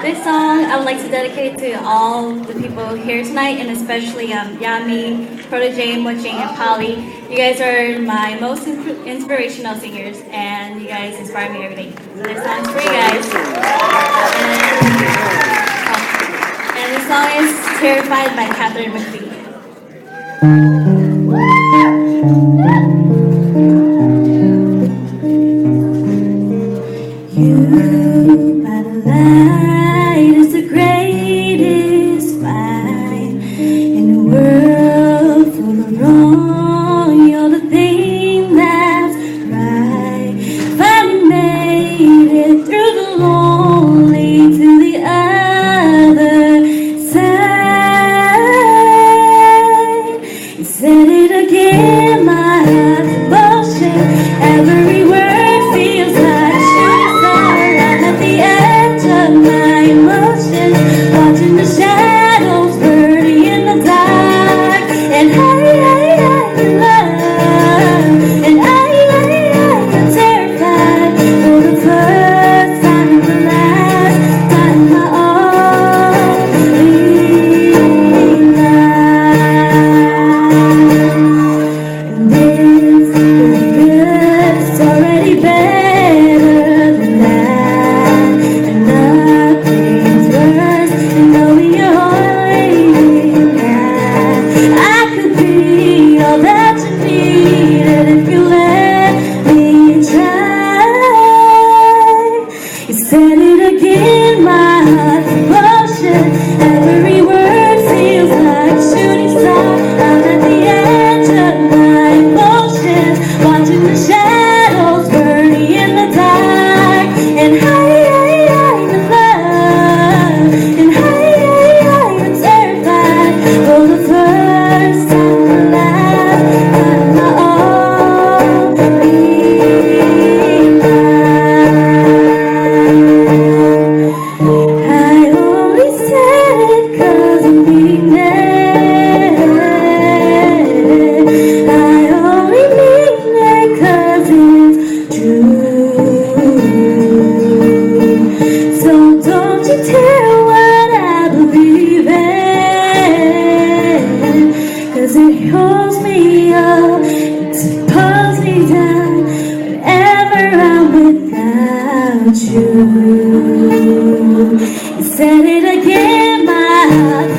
This song I would like to dedicate to all the people here tonight, and especially Yami, Protege, Moching, and Polly. You guys are my most inspirational singers, and you guys inspire me every day. So this song's for you guys. And this song is Terrified by Catherine McPhee. You by the light is the greatest fight in a world full of wrong. You're the thing that's right. Finally made it through the lonely to the other side. You said it again, my heart's bullshit. Every word feels like my emotions, watching the shadows burning in the dark. And I'm in love, and I'm terrified for the first time and the last time my only life. And this is already better than that. Said it again, my heart's emotion. Every word feels like a shooting star. I'm at the edge of my emotions, watching the shadows burning in the dark. And I'm in love, and I'm terrified for the first time and the last time my only it holds me up, it pulls me down whenever I'm without you. You said it again, my heart